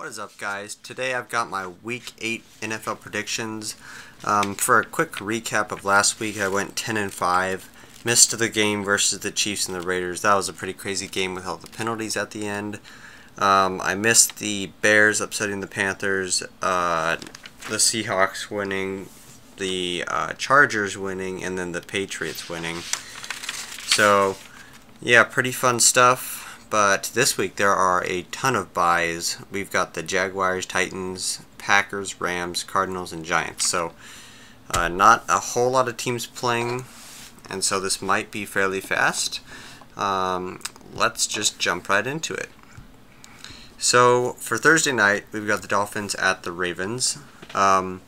What is up, guys? Today I've got my Week 8 NFL predictions. For a quick recap of last week, I went 10-5. Missed the game versus the Chiefs and the Raiders. That was a pretty crazy game with all the penalties at the end. I missed the Bears upsetting the Panthers, the Seahawks winning, the Chargers winning, and then the Patriots winning. So, yeah, pretty fun stuff. But this week there are a ton of buys. We've got the Jaguars, Titans, Packers, Rams, Cardinals, and Giants. So not a whole lot of teams playing, and so this might be fairly fast. Let's just jump right into it. So for Thursday night, we've got the Dolphins at the Ravens. The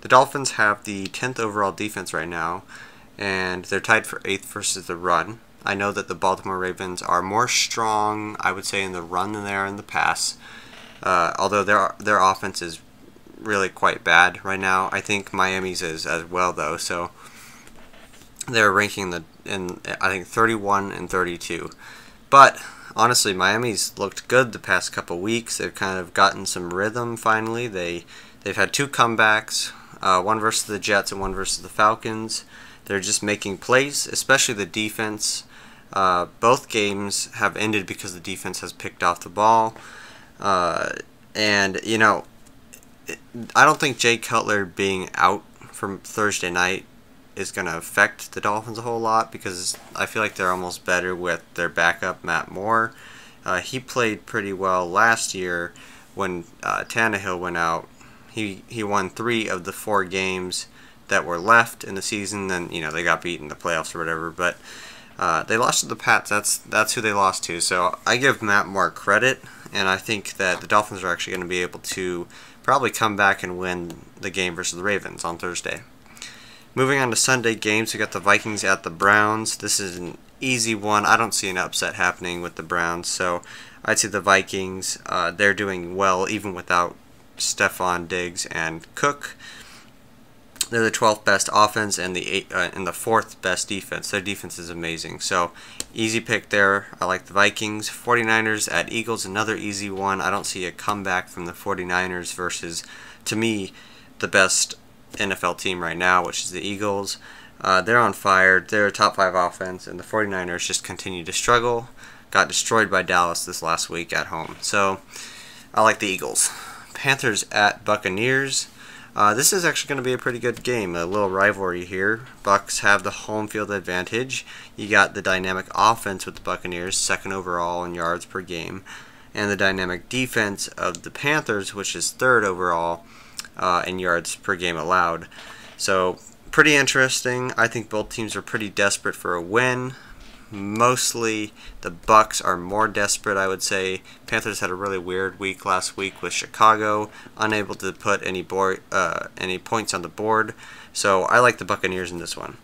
Dolphins have the 10th overall defense right now, and they're tied for 8th versus the run. I know that the Baltimore Ravens are more strong, I would say, in the run than they are in the pass. Although their offense is really quite bad right now. I think Miami's is as well, though. So they're ranking in I think 31 and 32. But honestly, Miami's looked good the past couple weeks. They've kind of gotten some rhythm finally. They've had 2 comebacks, one versus the Jets and one versus the Falcons. They're just making plays, especially the defense. Both games have ended because the defense has picked off the ball. And, you know, I don't think Jay Cutler being out from Thursday night is going to affect the Dolphins a whole lot, because I feel like they're almost better with their backup, Matt Moore. He played pretty well last year when Tannehill went out. He won 3 of the 4 games that were left in the season. Then, you know, they got beat in the playoffs or whatever, but they lost to the Pats. That's who they lost to. So I give Matt Moore credit, and I think that the Dolphins are actually going to be able to probably come back and win the game versus the Ravens on Thursday. Moving on to Sunday games, we got the Vikings at the Browns. This is an easy one. I don't see an upset happening with the Browns, so I'd say the Vikings. They're doing well even without Stephon Diggs and Cook. They're the 12th best offense and the 4th best defense. Their defense is amazing. So, easy pick there. I like the Vikings. 49ers at Eagles, another easy one. I don't see a comeback from the 49ers versus, to me, the best NFL team right now, which is the Eagles. They're on fire. They're a top 5 offense, and the 49ers just continue to struggle. Got destroyed by Dallas this last week at home. So, I like the Eagles. Panthers at Buccaneers. This is actually going to be a pretty good game, a little rivalry here. Bucs have the home field advantage. You got the dynamic offense with the Buccaneers, 2nd overall in yards per game, and the dynamic defense of the Panthers, which is 3rd overall in yards per game allowed. So, pretty interesting. I think both teams are pretty desperate for a win. Mostly the Bucs are more desperate, I would say. Panthers had a really weird week last week with Chicago, unable to put any points on the board. So I like the Buccaneers in this one.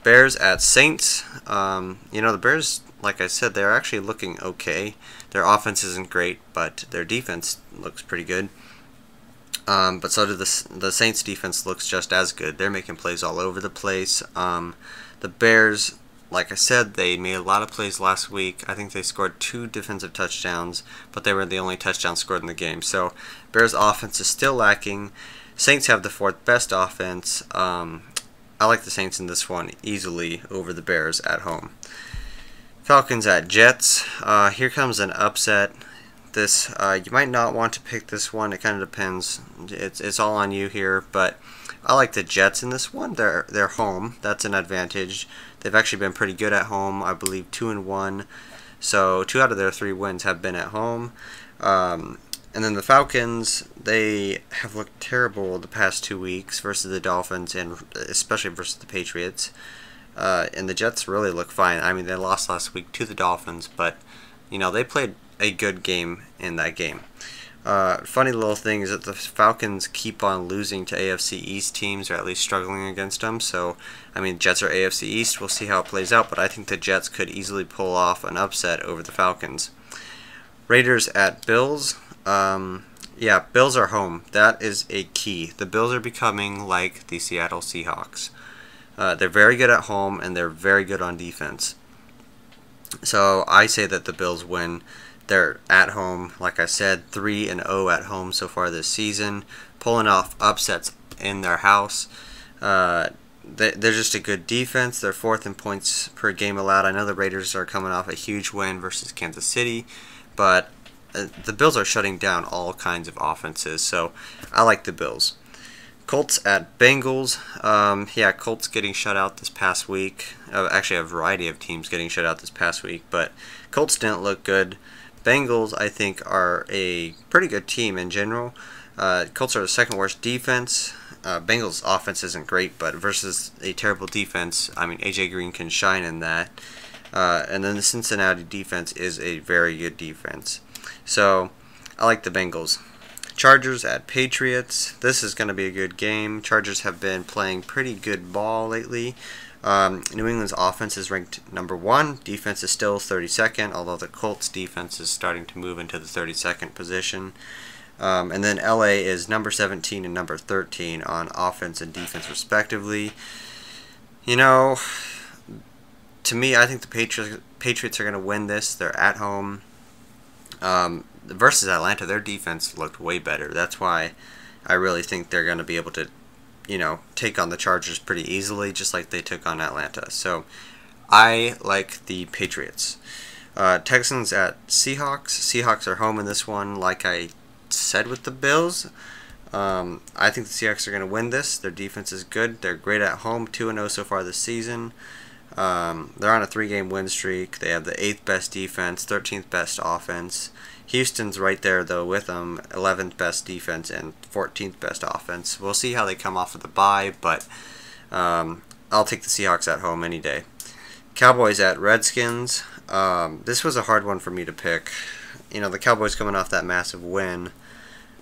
Bears at Saints. You know, the Bears, like I said, they're actually looking okay. Their offense isn't great, but their defense looks pretty good. But so do the Saints' defense looks just as good. They're making plays all over the place. The Bears, like I said, they made a lot of plays last week. I think they scored 2 defensive touchdowns, but they were the only touchdown scored in the game. So Bears' offense is still lacking. Saints have the 4th best offense. I like the Saints in this one easily over the Bears at home. Falcons at Jets. Here comes an upset. This you might not want to pick this one. It kind of depends. It's all on you here, but I like the Jets in this one. They're home. That's an advantage. They've actually been pretty good at home. I believe 2-1. So 2 out of their 3 wins have been at home. And then the Falcons, they have looked terrible the past 2 weeks versus the Dolphins, and especially versus the Patriots. And the Jets really look fine. I mean, they lost last week to the Dolphins, but you know, they played a good game in that game. Funny little thing is that the Falcons keep on losing to AFC East teams, or at least struggling against them. So, I mean, Jets are AFC East. We'll see how it plays out, but I think the Jets could easily pull off an upset over the Falcons. Raiders at Bills. Yeah, Bills are home. That is a key. The Bills are becoming like the Seattle Seahawks. They're very good at home, and they're very good on defense. So I say that the Bills win They're at home, like I said, 3-0 at home so far this season, pulling off upsets in their house. They're just a good defense. They're fourth in points per game allowed. I know the Raiders are coming off a huge win versus Kansas City, but the Bills are shutting down all kinds of offenses, so I like the Bills. Colts at Bengals. Colts getting shut out this past week. Actually, a variety of teams getting shut out this past week, but Colts didn't look good. Bengals, I think, are a pretty good team in general. Colts are the second worst defense. Bengals' offense isn't great, but versus a terrible defense, I mean, A.J. Green can shine in that. And then the Cincinnati defense is a very good defense. So, I like the Bengals. Chargers at Patriots. This is going to be a good game. Chargers have been playing pretty good ball lately. New England's offense is ranked number 1. Defense is still 32nd, although the Colts' defense is starting to move into the 32nd position. And then LA is number 17 and number 13 on offense and defense respectively. You know, to me, I think the Patriots are going to win this. They're at home. Versus Atlanta, their defense looked way better. That's why I really think they're going to be able to, take on the Chargers pretty easily, just like they took on Atlanta. So I like the Patriots. Texans at Seahawks. Seahawks are home in this one, like I said with the Bills. I think the Seahawks are going to win this. Their defense is good. They're great at home, 2-0 so far this season. They're on a 3-game win streak. They have the 8th best defense, 13th best offense. Houston's right there, though, with them, 11th best defense and 14th best offense. We'll see how they come off of the bye, but I'll take the Seahawks at home any day. Cowboys at Redskins. This was a hard one for me to pick. The Cowboys coming off that massive win.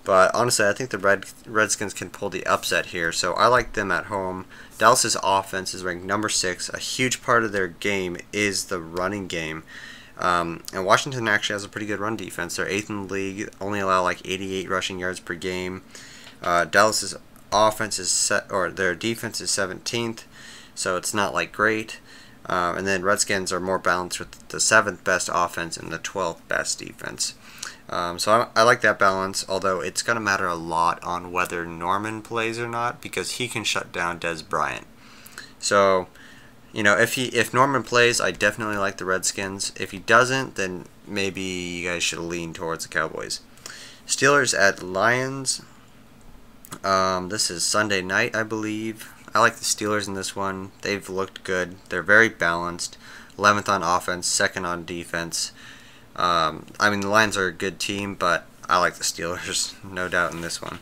But honestly, I think the Redskins can pull the upset here, so I like them at home. Dallas's offense is ranked number 6. A huge part of their game is the running game. And Washington actually has a pretty good run defense. They're 8th in the league, only allow like 88 rushing yards per game. Dallas's offense is their defense is 17th, so it's not like great. And then Redskins are more balanced with the 7th best offense and the 12th best defense. So I like that balance, although it's going to matter a lot on whether Norman plays or not, because he can shut down Dez Bryant. So, if Norman plays, I definitely like the Redskins. If he doesn't, then maybe you guys should lean towards the Cowboys. Steelers at Lions. This is Sunday night, I believe. I like the Steelers in this one. They've looked good. They're very balanced. 11th on offense, 2nd on defense. The Lions are a good team, but I like the Steelers, no doubt in this one.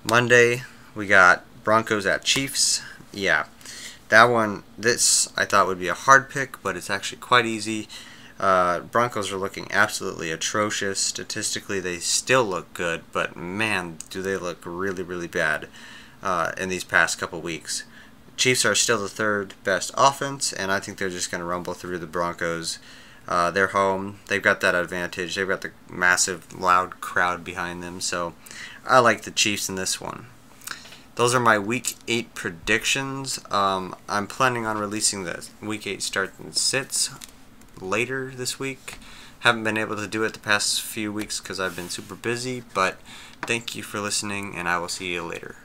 Monday, we got Broncos at Chiefs. Yeah, that one, I thought would be a hard pick, but it's actually quite easy. Broncos are looking absolutely atrocious. Statistically, they still look good, but man, do they look really, really bad in these past couple weeks. Chiefs are still the 3rd best offense, and I think they're just going to rumble through the Broncos. They're home. They've got that advantage. They've got the massive, loud crowd behind them. So I like the Chiefs in this one. Those are my Week 8 predictions. I'm planning on releasing the Week 8 starts and sits later this week. Haven't been able to do it the past few weeks because I've been super busy. But thank you for listening, and I will see you later.